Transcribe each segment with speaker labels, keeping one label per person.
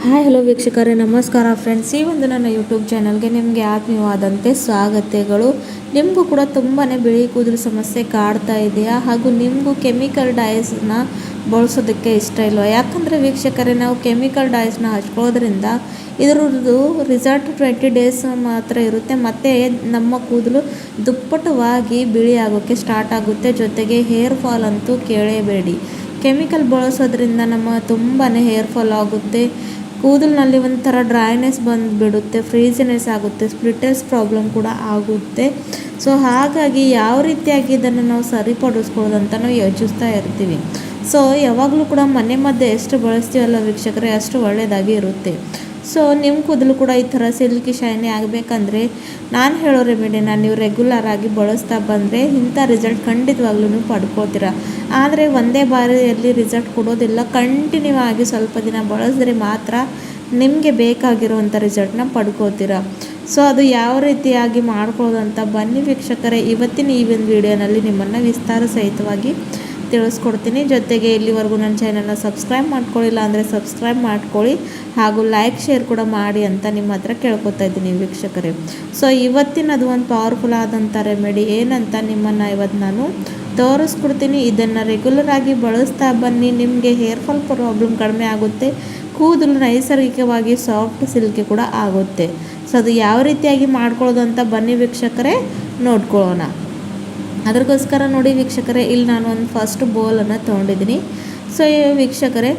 Speaker 1: Hi hello ವೀಕ್ಷಕರೇ, ನಮಸ್ಕಾರ friends. ಈ ಒಂದು ನನ್ನ ಯೂಟ್ಯೂಬ್ ಚಾನಲ್ಗೆ ನಿಮಗೆ ಆತ್ಮೀಯವಾದಂತೆ ಸ್ವಾಗತಗಳು. ನಿಮಗೂ ಕೂಡ ತುಂಬಾ ಬಿಳಿ ಕೂದಲು ಸಮಸ್ಯೆ ಕಾಡ್ತಾ ಇದೆಯಾ? ಹಾಗೂ ನಿಮಗೂ ಕೆಮಿಕಲ್ ಡೈಸ್ನ ಬಳಸೋದಕ್ಕೆ ಇಷ್ಟ ಇಲ್ವಾ? ಯಾಕಂದರೆ ವೀಕ್ಷಕರೇ, ನಾವು ಕೆಮಿಕಲ್ ಡೈಸ್ನ ಹಚ್ಕೊಳ್ಳೋದ್ರಿಂದ ಇದರದ್ದು ರಿಸಲ್ಟ್ 20 ಡೇಸ್ ಮಾತ್ರ ಇರುತ್ತೆ. ಮತ್ತು ನಮ್ಮ ಕೂದಲು ದುಪ್ಪಟವಾಗಿ ಬಿಳಿ ಆಗೋಕ್ಕೆ ಸ್ಟಾರ್ಟ್ ಆಗುತ್ತೆ. ಜೊತೆಗೆ ಹೇರ್ ಫಾಲ್ ಅಂತೂ ಕೇಳೇಬೇಡಿ. ಕೆಮಿಕಲ್ ಬಳಸೋದ್ರಿಂದ ನಮ್ಮ ತುಂಬಾ ಹೇರ್ ಫಾಲ್ ಆಗುತ್ತೆ. ಕೂದಲಿನಲ್ಲಿ ಒಂಥರ ಡ್ರೈನೆಸ್ ಬಂದುಬಿಡುತ್ತೆ, ಫ್ರೀಸಿನೆಸ್ ಆಗುತ್ತೆ, ಸ್ಪ್ಲಿಟರ್ಸ್ ಪ್ರಾಬ್ಲಮ್ ಕೂಡ ಆಗುತ್ತೆ. ಸೊ ಹಾಗಾಗಿ ಯಾವ ರೀತಿಯಾಗಿ ಇದನ್ನು ನಾವು ಸರಿಪಡಿಸ್ಕೊಳ್ಳೋದಂತ ನಾವು ಯೋಚಿಸ್ತಾ ಇರ್ತೀವಿ. ಸೊ ಯಾವಾಗಲೂ ಕೂಡ ಮನೆ ಮಧ್ಯೆ ಎಷ್ಟು ಬಳಸ್ತೀವಲ್ಲ ವೀಕ್ಷಕರೇ, ಅಷ್ಟು ಒಳ್ಳೆಯದಾಗಿ ಇರುತ್ತೆ. ಸೊ ನಿಮ್ಮ ಕೂದಲು ಕೂಡ ಈ ಥರ ಸಿಲ್ಕಿ ಶೈನಿ ಆಗಬೇಕಂದ್ರೆ ನಾನು ಹೇಳೋ ರೆಮಿಡಿನ ನೀವು ರೆಗ್ಯುಲರ್ ಆಗಿ ಬಳಸ್ತಾ ಬಂದರೆ ಇಂಥ ರಿಸಲ್ಟ್ ಖಂಡಿತವಾಗ್ಲೂ ನೀವು ಪಡ್ಕೋತೀರ. ಆದರೆ ಒಂದೇ ಬಾರಿಯಲ್ಲಿ ರಿಸಲ್ಟ್ ಕೊಡೋದಿಲ್ಲ. ಕಂಟಿನ್ಯೂ ಆಗಿ ಸ್ವಲ್ಪ ದಿನ ಬಳಸಿದ್ರೆ ಮಾತ್ರ ನಿಮಗೆ ಬೇಕಾಗಿರುವಂಥ ರಿಸಲ್ಟ್ನ ಪಡ್ಕೋತೀರ. ಸೊ ಅದು ಯಾವ ರೀತಿಯಾಗಿ ಮಾಡ್ಕೊಳ್ಳೋದಂತ ಬನ್ನಿ ವೀಕ್ಷಕರೇ, ಇವತ್ತಿನ ಈ ಒಂದು ವಿಡಿಯೋನಲ್ಲಿ ನಿಮ್ಮನ್ನು ವಿಸ್ತಾರ ಸಹಿತವಾಗಿ ತಿಳಿಸ್ಕೊಡ್ತೀನಿ. ಜೊತೆಗೆ ಇಲ್ಲಿವರೆಗೂ ನನ್ನ ಚಾನಲ್ನ ಸಬ್ಸ್ಕ್ರೈಬ್ ಮಾಡ್ಕೊಳ್ಳಿಲ್ಲ ಅಂದರೆ ಸಬ್ಸ್ಕ್ರೈಬ್ ಮಾಡ್ಕೊಳ್ಳಿ, ಹಾಗೂ ಲೈಕ್ ಶೇರ್ ಕೂಡ ಮಾಡಿ ಅಂತ ನಿಮ್ಮ ಹತ್ರ ಕೇಳ್ಕೊತಾ ಇದ್ದೀನಿ ವೀಕ್ಷಕರೇ. ಸೊ ಇವತ್ತಿನದು ಒಂದು ಪವರ್ಫುಲ್ ಆದಂಥ ರೆಮಿಡಿ ಏನಂತ ನಿಮ್ಮನ್ನು ಇವತ್ತು ನಾನು ತೋರಿಸ್ಕೊಡ್ತೀನಿ. ಇದನ್ನು ರೆಗ್ಯುಲರ್ ಆಗಿ ಬಳಸ್ತಾ ಬನ್ನಿ, ನಿಮಗೆ ಹೇರ್ ಫಾಲ್ ಪ್ರಾಬ್ಲಮ್ ಕಡಿಮೆ ಆಗುತ್ತೆ, ಕೂದಲು ನೈಸರ್ಗಿಕವಾಗಿ ಸಾಫ್ಟ್ ಸಿಲ್ಕಿ ಕೂಡ ಆಗುತ್ತೆ. ಸೊ ಅದು ಯಾವ ರೀತಿಯಾಗಿ ಮಾಡ್ಕೊಳ್ಳೋದು ಅಂತ ಬನ್ನಿ ವೀಕ್ಷಕರೇ ನೋಡ್ಕೊಳ್ಳೋಣ. ಅದಕ್ಕೋಸ್ಕರ ನೋಡಿ ವೀಕ್ಷಕರೇ, ಇಲ್ಲಿ ನಾನು ಒಂದು ಫಸ್ಟ್ ಬೌಲನ್ನು ತೊಗೊಂಡಿದ್ದೀನಿ. ಸೊ ವೀಕ್ಷಕರೇ,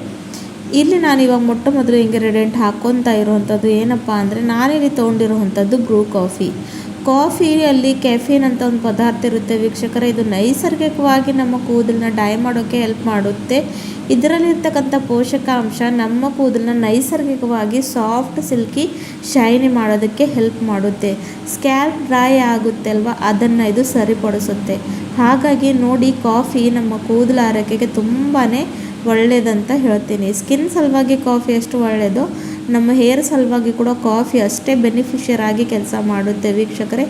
Speaker 1: ಇಲ್ಲಿ ನಾನು ಇವಾಗ ಮೊಟ್ಟ ಮೊದಲು ಇಂಗ್ರೀಡಿಯೆಂಟ್ ಹಾಕ್ಕೊತಾ ಇರೋವಂಥದ್ದು ಏನಪ್ಪ ಅಂದರೆ, ನಾನಿಲ್ಲಿ ತೊಗೊಂಡಿರೋವಂಥದ್ದು ಬ್ರೂ ಕಾಫಿಯಲ್ಲಿ ಕೆಫೀನ್ ಅಂತ ಒಂದು ಪದಾರ್ಥ ಇರುತ್ತೆ ವೀಕ್ಷಕರೇ. ಇದು ನೈಸರ್ಗಿಕವಾಗಿ ನಮ್ಮ ಕೂದಲನ್ನ ಡೈ ಮಾಡೋಕ್ಕೆ ಹೆಲ್ಪ್ ಮಾಡುತ್ತೆ. ಇದರಲ್ಲಿರ್ತಕ್ಕಂಥ ಪೋಷಕಾಂಶ ನಮ್ಮ ಕೂದಲನ್ನ ನೈಸರ್ಗಿಕವಾಗಿ ಸಾಫ್ಟ್ ಸಿಲ್ಕಿ ಶೈನಿ ಮಾಡೋದಕ್ಕೆ ಹೆಲ್ಪ್ ಮಾಡುತ್ತೆ. ಸ್ಕ್ಯಾಲ್ಪ್ ಡ್ರೈ ಆಗುತ್ತೆ ಅಲ್ವಾ, ಅದನ್ನು ಇದು ಸರಿಪಡಿಸುತ್ತೆ. ಹಾಗಾಗಿ ನೋಡಿ, ಕಾಫಿ ನಮ್ಮ ಕೂದಲ ಆರೋಗ್ಯಕ್ಕೆ ತುಂಬಾ ಒಳ್ಳೆಯದಂತ ಹೇಳ್ತೀನಿ. ಸ್ಕಿನ್ ಸಲುವಾಗಿ ಕಾಫಿ ಎಷ್ಟು ಒಳ್ಳೆಯದು, ನಮ್ಮ ಹೇರ್ ಸಲುವಾಗಿ ಕೂಡ ಕಾಫಿ ಅಷ್ಟೇ ಬೆನಿಫಿಷಿಯರ್ ಆಗಿ ಕೆಲಸ ಮಾಡುತ್ತೆ ವೀಕ್ಷಕರೇ.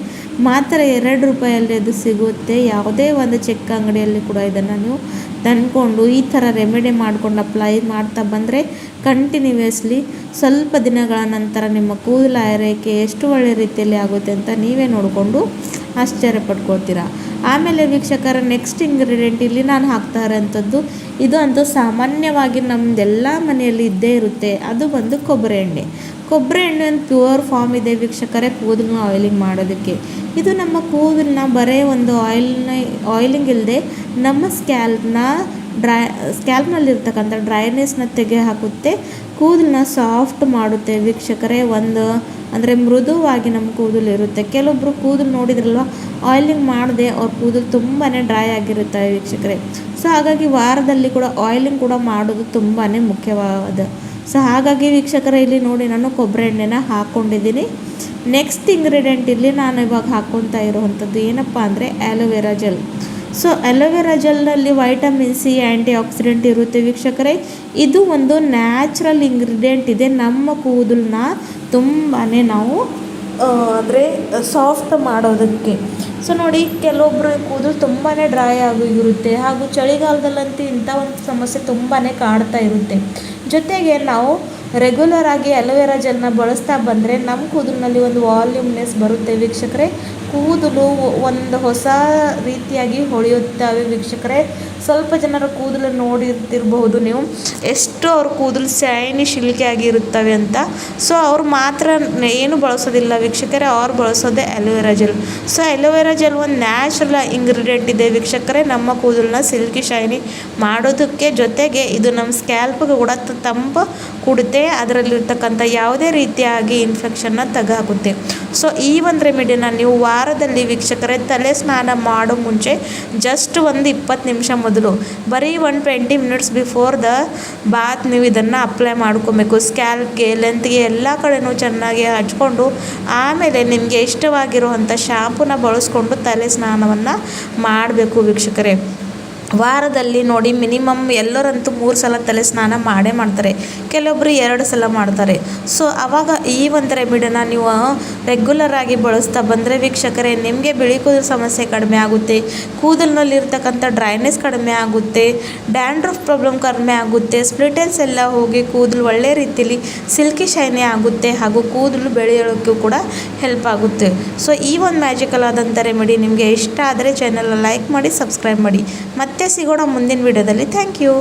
Speaker 1: ಮಾತ್ರ 2 ರೂಪಾಯಲ್ಲಿ ಇದು ಸಿಗುತ್ತೆ. ಯಾವುದೇ ಒಂದು ಚಿಕ್ಕ ಅಂಗಡಿಯಲ್ಲಿ ಕೂಡ ಇದನ್ನು ನೀವು ತಂದ್ಕೊಂಡು ಈ ಥರ ರೆಮಿಡಿ ಮಾಡ್ಕೊಂಡು ಅಪ್ಲೈ ಮಾಡ್ತಾ ಬಂದರೆ ಕಂಟಿನ್ಯೂಯಸ್ಲಿ ಸ್ವಲ್ಪ ದಿನಗಳ ನಂತರ ನಿಮ್ಮ ಕೂದಲ ಆರೈಕೆ ಎಷ್ಟು ಒಳ್ಳೆಯ ರೀತಿಯಲ್ಲಿ ಆಗುತ್ತೆ ಅಂತ ನೀವೇ ನೋಡಿಕೊಂಡು ಆಶ್ಚರ್ಯ ಪಡ್ಕೊಳ್ತೀರಾ. ಆಮೇಲೆ ವೀಕ್ಷಕರ, ನೆಕ್ಸ್ಟ್ ಇಂಗ್ರೀಡಿಯೆಂಟ್ ಇಲ್ಲಿ ನಾನು ಹಾಕ್ತಾ ಇರೋಂಥದ್ದು, ಇದು ಅಂತೂ ಸಾಮಾನ್ಯವಾಗಿ ನಮ್ಮದೆಲ್ಲ ಮನೆಯಲ್ಲಿ ಇದ್ದೇ ಇರುತ್ತೆ. ಅದು ಬಂದು ಕೊಬ್ಬರಿ ಎಣ್ಣೆ ಒಂದು ಪ್ಯೂರ್ ಫಾರ್ಮ್ ಇದೆ ವೀಕ್ಷಕರೇ, ಕೂದಲನ್ನ ಆಯಿಲಿಂಗ್ ಮಾಡೋದಕ್ಕೆ. ಇದು ನಮ್ಮ ಕೂದಲನ್ನ ಬರೀ ಒಂದು ಆಯಿಲಿಂಗ್ ಇಲ್ಲದೆ ನಮ್ಮ ಸ್ಕ್ಯಾಲ್ಪ್ನಲ್ಲಿರ್ತಕ್ಕಂಥ ಡ್ರೈನೆಸ್ನ ತೆಗೆ ಹಾಕುತ್ತೆ, ಕೂದಲನ್ನ ಸಾಫ್ಟ್ ಮಾಡುತ್ತೆ ವೀಕ್ಷಕರೇ. ಅಂದರೆ ಮೃದುವಾಗಿ ನಮ್ಮ ಕೂದಲು ಇರುತ್ತೆ. ಕೆಲವೊಬ್ಬರು ಕೂದಲು ನೋಡಿದ್ರಲ್ವ, ಆಯಿಲಿಂಗ್ ಮಾಡದೆ ಅವ್ರ ಕೂದಲು ತುಂಬಾ ಡ್ರೈ ಆಗಿರುತ್ತೆ ವೀಕ್ಷಕರೇ. ಸೊ ಹಾಗಾಗಿ ವಾರದಲ್ಲಿ ಕೂಡ ಆಯಿಲಿಂಗ್ ಕೂಡ ಮಾಡೋದು ತುಂಬಾ ಮುಖ್ಯವಾದ. ಸೊ ಹಾಗಾಗಿ ವೀಕ್ಷಕರೇ, ಇಲ್ಲಿ ನೋಡಿ ನಾನು ಕೊಬ್ಬರಿ ಎಣ್ಣೆನ ಹಾಕ್ಕೊಂಡಿದ್ದೀನಿ. ನೆಕ್ಸ್ಟ್ ಇಂಗ್ರೀಡಿಯೆಂಟ್ ಇಲ್ಲಿ ನಾನು ಇವಾಗ ಹಾಕ್ಕೊತಾ ಇರೋವಂಥದ್ದು ಏನಪ್ಪ ಅಂದರೆ ಆ್ಯಲೋವೆರಾ ಜೆಲ್. ಸೊ ಆ್ಯಲೋವೆರಾ ಜೆಲ್ನಲ್ಲಿ ವೈಟಮಿನ್ ಸಿ, ಆ್ಯಂಟಿ ಆಕ್ಸಿಡೆಂಟ್ ಇರುತ್ತೆ ವೀಕ್ಷಕರೇ. ಇದು ಒಂದು ನ್ಯಾಚುರಲ್ ಇಂಗ್ರೀಡಿಯೆಂಟ್ ಇದೆ. ನಮ್ಮ ಕೂದಲನ್ನ ತುಂಬಾ ನಾವು ಅಂದರೆ ಸಾಫ್ಟ್ ಮಾಡೋದಕ್ಕೆ. ಸೊ ನೋಡಿ, ಕೆಲವೊಬ್ಬರು ಕೂದಲು ತುಂಬಾ ಡ್ರೈ ಆಗಿರುತ್ತೆ, ಹಾಗೂ ಚಳಿಗಾಲದಲ್ಲಂತೂ ಇಂಥ ಒಂದು ಸಮಸ್ಯೆ ತುಂಬಾ ಕಾಡ್ತಾ ಇರುತ್ತೆ. ಜೊತೆಗೆ ನಾವು ರೆಗ್ಯುಲರ್ ಆಗಿ ಅಲೋವೆರಾ ಜೆಲ್ನ ಬಳಸ್ತಾ ಬಂದರೆ ನಮ್ಮ ಕೂದಲಿನಲ್ಲಿ ಒಂದು ವಾಲ್ಯೂಮ್ನೆಸ್ ಬರುತ್ತೆ ವೀಕ್ಷಕರೇ. ಕೂದಲು ಒಂದು ಹೊಸ ರೀತಿಯಾಗಿ ಹೊಳೆಯುತ್ತವೆ ವೀಕ್ಷಕರೇ. ಸ್ವಲ್ಪ ಜನರ ಕೂದಲು ನೋಡಿರ್ತಿರಬಹುದು ನೀವು, ಎಷ್ಟು ಅವ್ರ ಕೂದಲು ಶೈನಿ ಶಿಲ್ಕಿ ಆಗಿರುತ್ತವೆ ಅಂತ. ಸೊ ಅವ್ರು ಮಾತ್ರ ಏನು ಬಳಸೋದಿಲ್ಲ ವೀಕ್ಷಕರೇ, ಅವ್ರು ಬಳಸೋದೇ aloe vera gel. So aloe vera gel ಒಂದು ನ್ಯಾಚುರಲ್ ಇಂಗ್ರೀಡಿಯೆಂಟ್ ಇದೆ ವೀಕ್ಷಕರೇ, ನಮ್ಮ ಕೂದಲನ್ನ ಸಿಲ್ಕಿ ಶೈನಿ ಮಾಡೋದಕ್ಕೆ. ಜೊತೆಗೆ ಇದು ನಮ್ಮ ಸ್ಕ್ಯಾಲ್ಪ್ಗೆ ಕೂಡ ತಂಪು ಕೊಡುತ್ತೆ, ಅದರಲ್ಲಿರ್ತಕ್ಕಂಥ ಯಾವುದೇ ರೀತಿಯಾಗಿ ಇನ್ಫೆಕ್ಷನ್ನ ತೆಗೆದುಹಾಕುತ್ತೆ. ಸೊ ಈ ಒಂದು ರೆಮಿಡಿನ ನೀವು ವಾರದಲ್ಲಿ ವೀಕ್ಷಕರೇ, ತಲೆ ಸ್ನಾನ ಮಾಡೋ ಮುಂಚೆ ಜಸ್ಟ್ ಒಂದು 20 ನಿಮಿಷ ಮೊದಲು, ಬರೀ 20 ಮಿನಿಟ್ಸ್ ಬಿಫೋರ್ ದ ಬಾತ್ ನೀವು ಇದನ್ನು ಅಪ್ಲೈ ಮಾಡ್ಕೊಬೇಕು. ಸ್ಕ್ಯಾಲ್ಪ್ಗೆ, ಲೆಂತ್ಗೆ ಎಲ್ಲ ಕಡೆನೂ ಚೆನ್ನಾಗಿ ಹಚ್ಕೊಂಡು ಆಮೇಲೆ ನಿಮಗೆ ಇಷ್ಟವಾಗಿರುವಂಥ ಶಾಂಪೂನ ಬಳಸ್ಕೊಂಡು ತಲೆ ಸ್ನಾನವನ್ನು ಮಾಡಬೇಕು ವೀಕ್ಷಕರೇ. ವಾರದಲ್ಲಿ ನೋಡಿ ಮಿನಿಮಮ್ ಎಲ್ಲರಂತೂ 3 ಸಲ ತಲೆ ಸ್ನಾನ ಮಾಡೇ ಮಾಡ್ತಾರೆ, ಕೆಲವೊಬ್ಬರು 2 ಸಲ ಮಾಡ್ತಾರೆ. ಸೊ ಆವಾಗ ಈ ಒಂದು ರೆಮಿಡಿನ ನೀವು ರೆಗ್ಯುಲರ್ ಆಗಿ ಬಳಸ್ತಾ ಬಂದರೆ ವೀಕ್ಷಕರೇ, ನಿಮಗೆ ಬಿಳಿ ಕೂದಲು ಸಮಸ್ಯೆ ಕಡಿಮೆ ಆಗುತ್ತೆ, ಕೂದಲಿನಲ್ಲಿರ್ತಕ್ಕಂಥ ಡ್ರೈನೆಸ್ ಕಡಿಮೆ ಆಗುತ್ತೆ, ಡ್ಯಾಂಡ್ರಫ್ ಪ್ರಾಬ್ಲಮ್ ಕಡಿಮೆ ಆಗುತ್ತೆ, ಸ್ಪ್ಲಿಟೆನ್ಸ್ ಎಲ್ಲ ಹೋಗಿ ಕೂದಲು ಒಳ್ಳೆ ರೀತಿಯಲ್ಲಿ ಸಿಲ್ಕಿ ಶೈನಿ ಆಗುತ್ತೆ, ಹಾಗೂ ಕೂದಲು ಬೆಳೆಯೋಕ್ಕೂ ಕೂಡ ಹೆಲ್ಪ್ ಆಗುತ್ತೆ. ಸೊ ಈ ಒಂದು ಮ್ಯಾಜಿಕಲ್ ಆದಂಥ ರೆಮಿಡಿ ನಿಮಗೆ ಇಷ್ಟ ಆದರೆ ಚಾನಲ್ನ ಲೈಕ್ ಮಾಡಿ, ಸಬ್ಸ್ಕ್ರೈಬ್ ಮಾಡಿ. ಮತ್ತೆ ಸಿಗೋಣ ಮುಂದಿನ ವಿಡಿಯೋದಲ್ಲಿ. Thank you.